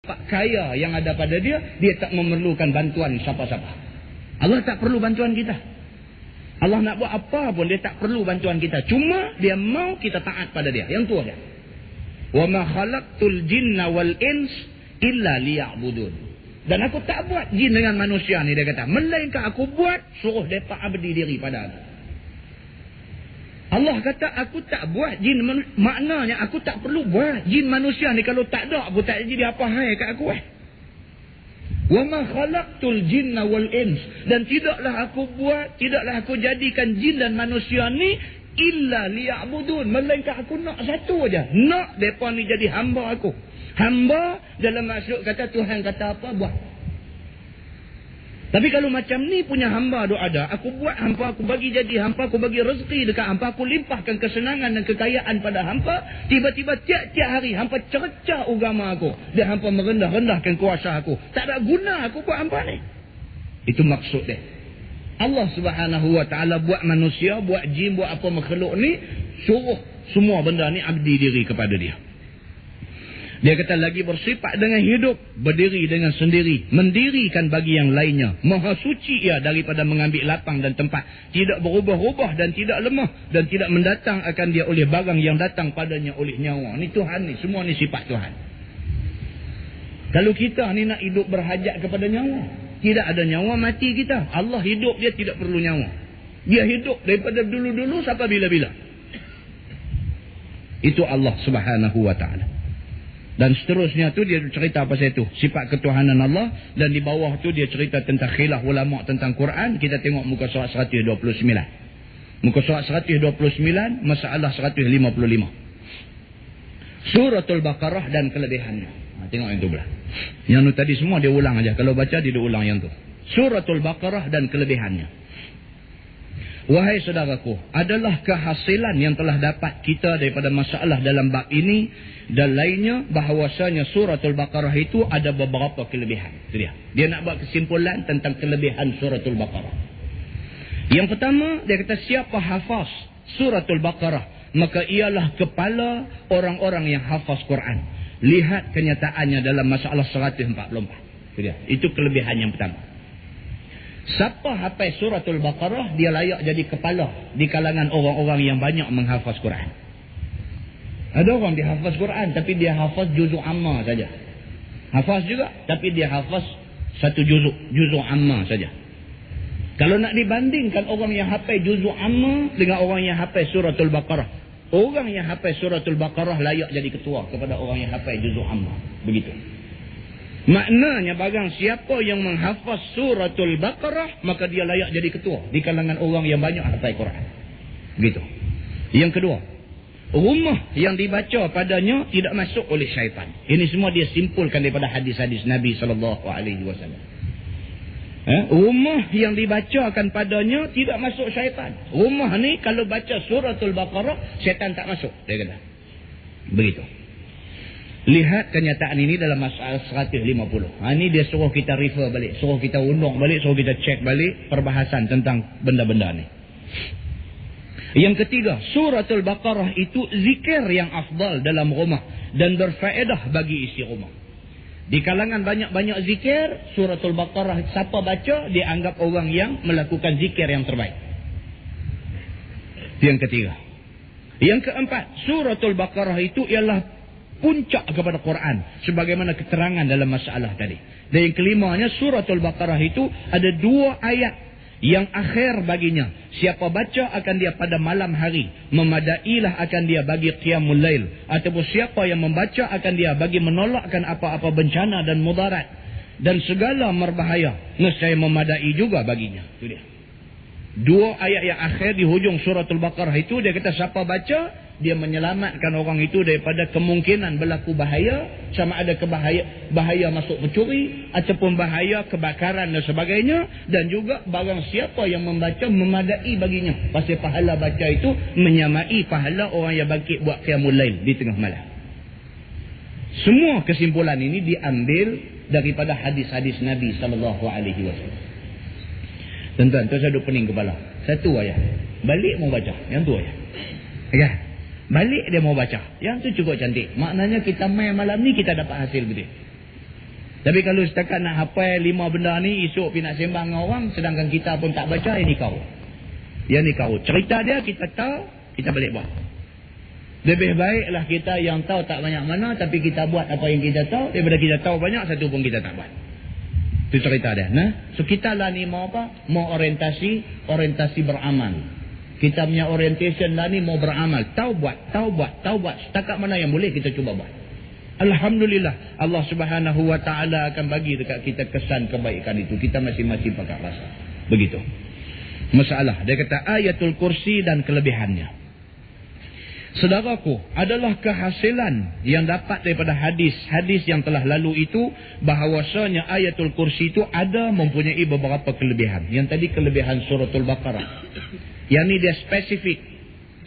kaya yang ada pada dia, dia tak memerlukan bantuan siapa-siapa. Allah tak perlu bantuan kita. Allah nak buat apa pun dia tak perlu bantuan kita. Cuma dia mau kita taat pada dia. Yang tu aja. Wa ma khalaqtul jinna wal ins illa liya'budun. Dan aku tak buat jin dengan manusia ni, dia kata, melainkan aku buat suruh depa abdi diri pada aku. Allah kata aku tak buat jin, maknanya aku tak perlu buat jin manusia ni. Kalau tak ada aku tak jadi apa hai kat aku. Wa ma khalaqtul jinna wal ins, dan tidaklah aku jadikan jin dan manusia ni illa liya'budun, melainkan aku nak satu aja, nak depa ni jadi hamba aku. Hamba dalam maksud kata Tuhan kata apa buat. Tapi kalau macam ni punya hamba duk ada, aku buat hampa, aku bagi jadi hampa, aku bagi rezeki dekat hampa, aku limpahkan kesenangan dan kekayaan pada hampa, tiba-tiba tiap-tiap hari hampa cerca agama aku, dan hampa merendah-rendahkan kuasa aku. Tak ada guna aku buat hampa ni. Itu maksud dia. Allah Subhanahu Wa Taala buat manusia, buat jin, buat apa makhluk ni, suruh semua benda ni abdi diri kepada dia. Dia kata lagi bersifat dengan hidup, berdiri dengan sendiri, mendirikan bagi yang lainnya. Maha suci ia daripada mengambil lapang dan tempat. Tidak berubah-ubah dan tidak lemah. Dan tidak mendatang akan dia oleh barang yang datang padanya oleh nyawa. Ni Tuhan ni, semua ni sifat Tuhan. Kalau kita ni nak hidup berhajat kepada nyawa, tidak ada nyawa, mati kita. Allah hidup, dia tidak perlu nyawa. Dia hidup daripada dulu-dulu sampai bila-bila. Itu Allah Subhanahu Wa Taala. Dan seterusnya tu dia cerita pasal itu, sifat ketuhanan Allah. Dan di bawah tu dia cerita tentang khilaf ulama tentang Quran. Kita tengok muka surat 129. Muka surat 129, masalah 155. Suratul Baqarah dan kelebihannya. Tengok yang tu pula. Yang tu tadi semua dia ulang aja. Kalau baca dia ulang yang tu. Suratul Baqarah dan kelebihannya. Wahai saudaraku, adalah kehasilan yang telah dapat kita daripada masalah dalam bab ini dan lainnya, bahawasanya suratul Baqarah itu ada beberapa kelebihan. Itu dia. Dia nak buat kesimpulan tentang kelebihan suratul Baqarah. Yang pertama, dia kata siapa hafaz suratul Baqarah, maka ialah kepala orang-orang yang hafaz Quran. Lihat kenyataannya dalam masalah 144. Itu dia. Itu kelebihan yang pertama. Siapa hafaz suratul Baqarah, dia layak jadi kepala di kalangan orang-orang yang banyak menghafaz Quran. Ada orang dia hafaz Quran tapi dia hafaz juzuk amma saja. Hafaz juga tapi dia hafaz satu juzuk amma saja. Kalau nak dibandingkan orang yang hafaz juzuk amma dengan orang yang hafaz suratul Baqarah, orang yang hafaz suratul Baqarah layak jadi ketua kepada orang yang hafaz juzuk amma. Begitu. Maknanya barang siapa yang menghafaz suratul Baqarah, maka dia layak jadi ketua di kalangan orang yang banyak hafaz Quran. Begitu. Yang kedua, rumah yang dibaca padanya tidak masuk oleh syaitan. Ini semua dia simpulkan daripada hadis-hadis Nabi SAW. Rumah yang dibacakan padanya tidak masuk syaitan. Rumah ni kalau baca suratul Baqarah, syaitan tak masuk, dia kata. Begitu. Lihat kenyataan ini dalam masalah 150. Ini dia suruh kita refer balik, suruh kita undang balik, suruh kita cek balik perbahasan tentang benda-benda ni. Yang ketiga, suratul Baqarah itu zikir yang afdal dalam rumah dan berfaedah bagi isi rumah. Di kalangan banyak-banyak zikir, suratul Baqarah siapa baca, dia anggap orang yang melakukan zikir yang terbaik. Yang ketiga. Yang keempat, suratul Baqarah itu ialah puncak kepada Quran, sebagaimana keterangan dalam masalah tadi. Dan yang kelimanya, suratul Baqarah itu ada 2 ayat yang akhir baginya. Siapa baca akan dia pada malam hari, memadailah akan dia bagi qiyamul lail. Ataupun siapa yang membaca akan dia bagi menolakkan apa-apa bencana dan mudarat dan segala merbahaya, nescaya memadai juga baginya. Itu dia. 2 ayat yang akhir di hujung suratul Baqarah itu, dia kata siapa baca, dia menyelamatkan orang itu daripada kemungkinan berlaku bahaya, sama ada bahaya masuk pencuri ataupun bahaya kebakaran dan sebagainya. Dan juga barang siapa yang membaca memadai baginya, pasal pahala baca itu menyamai pahala orang yang bangkit buat qiyamul lail di tengah malam. Semua kesimpulan ini diambil daripada hadis-hadis Nabi SAW. Tuan-tuan, tu saya duk pening kepala. Satu ayat, balik mau baca. Yang tu ayat, ya, balik dia mau baca. Yang tu cukup cantik. Maknanya kita main malam ni kita dapat hasil gede. Tapi kalau setakat nak hafal 5 benda ni, esok pergi nak sembang dengan orang, sedangkan kita pun tak baca, ini kau. Yang ni kau. Cerita dia kita tahu, kita balik buat. Lebih baiklah kita yang tahu tak banyak mana, tapi kita buat apa yang kita tahu, daripada kita tahu banyak, satu pun kita tak buat. Itu cerita dia. Nah, so kita lah ni mau apa? Mau orientasi beramal. Kita punya orientation lah ni mau beramal. Tahu buat. Setakat mana yang boleh kita cuba buat. Alhamdulillah, Allah Subhanahu Wa Taala akan bagi dekat kita kesan kebaikan itu. Kita masing-masing pakai rasa. Begitu. Masalah. Dia kata ayatul kursi dan kelebihannya. Saudaraku, adalah kehasilan yang dapat daripada hadis yang telah lalu itu, bahawasanya ayatul kursi itu ada mempunyai beberapa kelebihan. Yang tadi kelebihan suratul Baqarah. Yang ni dia spesifik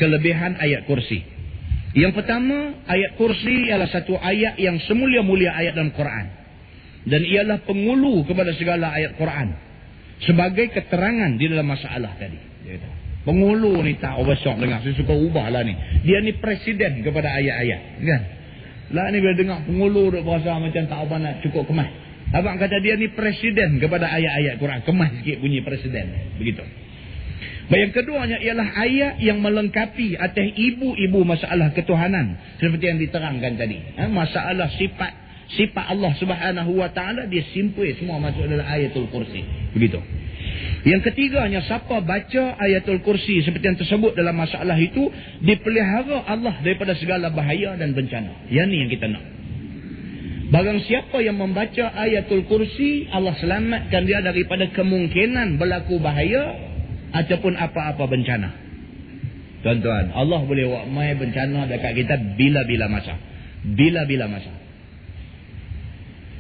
kelebihan ayat kursi. Yang pertama, ayat kursi ialah satu ayat yang semulia-mulia ayat dalam Quran. Dan ialah pengulu kepada segala ayat Quran. Sebagai keterangan di dalam masalah tadi. Pengulu ni tak besar dengar. Saya suka ubah lah ni. Dia ni presiden kepada ayat-ayat. Kan? Lah ni bila dengar pengulu duk berasa macam tak apa nak cukup kemas. Abang kata dia ni presiden kepada ayat-ayat Quran. Kemas sikit bunyi presiden. Begitu. Yang keduanya ialah ayat yang melengkapi atas ibu-ibu masalah ketuhanan. Seperti yang diterangkan tadi. Masalah sifat Allah Subhanahu Wa Taala dia simple semua masuk dalam ayatul kursi. Begitu. Yang ketiganya, siapa baca ayatul kursi seperti yang tersebut dalam masalah itu, dipelihara Allah daripada segala bahaya dan bencana. Yang ni yang kita nak. Barang siapa yang membaca ayatul kursi, Allah selamatkan dia daripada kemungkinan berlaku bahaya ataupun apa-apa bencana. Tuan-tuan, Allah boleh buat mai bencana dekat kita bila-bila masa. Bila-bila masa.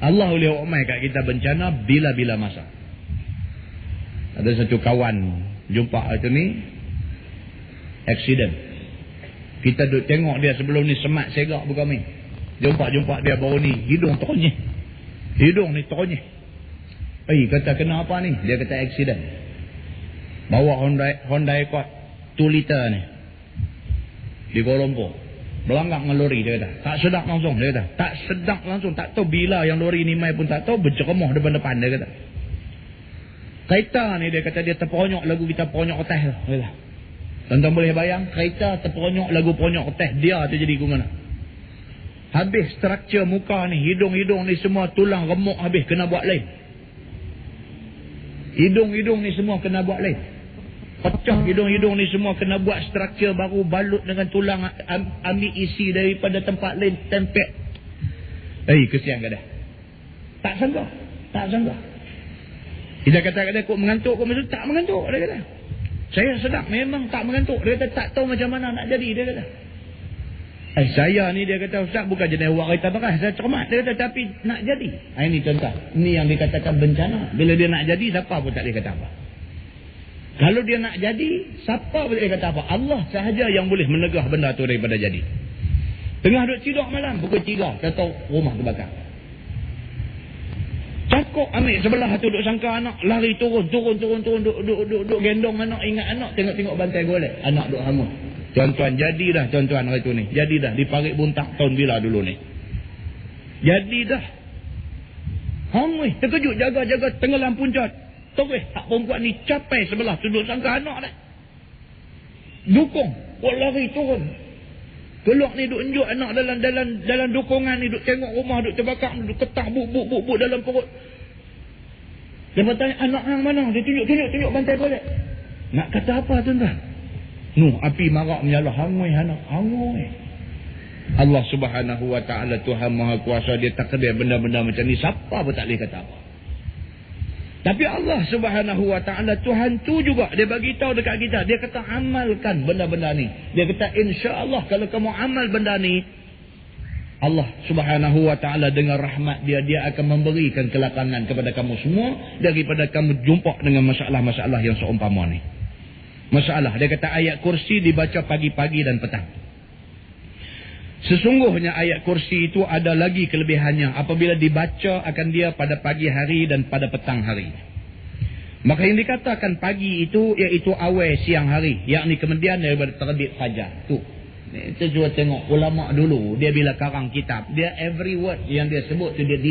Allah boleh buat mai kat kita bencana bila-bila masa. Ada satu kawan jumpa itu ni accident. Kita duk tengok dia sebelum ni semat segak bukan main. Jumpa dia baru ni hidung teronyeh. Hidung ni teronyeh. Kata kena apa ni? Dia kata accident. Bawa Honda Accord 2 liter ni di Kuala Lumpur. Berlanggang dengan lori dia kata. Tak sedap langsung dia kata. Tak sedap langsung. Tak tahu bila yang lori ni mai pun tak tahu, berceremoh depan-depan dia kata. Kereta ni dia kata dia terperonyok lagu kita peronyok kertas tu. Tuan-tuan boleh bayang kereta terperonyok lagu peronyok kertas, dia tu jadi ke mana? Habis struktur muka ni, hidung-hidung ni semua tulang remuk habis kena buat lain. Hidung-hidung ni semua kena buat lain. Pecah hidung-hidung ni semua kena buat struktur baru, balut dengan tulang, ambil isi daripada tempat lain, tempel. Kesian ke dah. Tak sangka. Dia kata kok mengantuk kok maksud tak mengantuk dia kata. Saya sedap memang tak mengantuk. Dia kata tak tahu macam mana nak jadi dia kata. Saya ni dia kata ustaz bukan jenis awak kereta beras, saya cermat dia kata tapi nak jadi. Ini contoh. Ini yang dikatakan bencana. Bila dia nak jadi siapa pun tak boleh kata apa. Kalau dia nak jadi siapa boleh kata apa? Allah sahaja yang boleh menegah benda tu daripada jadi. Tengah duduk tidur malam pukul 3 kata rumah terbakar. Cakok ambil sebelah tu duk sangka anak lari turun duk gendong anak, ingat anak, tengok bantai golek anak duk hangus. Tuan-tuan jadilah tuan-tuan hari tu ni. Jadilah di Parit Buntak tahun bila dulu ni. Jadilah. Hangus terkejut jaga tenggelam puncat. Terus tak perempuan ni capai sebelah tu duk sangka anak dah. Dukung, lari turun. Keluar ni duk unjuk anak dalam dukungan ni, duk tengok rumah duk terbakar, duk ketah buk dalam perut. Dia bertanya anak hang mana? Dia tunjuk bantai balik. Nak kata apa tuan-tuan? Api marak menyala hangui anak. Hangui. Allah Subhanahu Wa Taala Tuhan Maha Kuasa, dia takdir benda-benda macam ni siapa pun tak boleh kata apa. Tapi Allah Subhanahu Wa Taala Tuhan tu juga dia bagi tahu dekat kita. Dia kata amalkan benda-benda ni. Dia kata insya-Allah kalau kamu amal benda ni, Allah Subhanahu Wa Taala dengan rahmat dia akan memberikan kelapangan kepada kamu semua daripada kamu jumpa dengan masalah-masalah yang seumpama ni. Masalah dia kata ayat kursi dibaca pagi-pagi dan petang. Sesungguhnya ayat kursi itu ada lagi kelebihannya apabila dibaca akan dia pada pagi hari dan pada petang hari. Maka yang dikatakan pagi itu iaitu awal siang hari, yakni kemudian daripada terbit fajar. Tu. Kita cuba tengok ulama dulu, dia bila karang kitab, dia every word yang dia sebut tu dia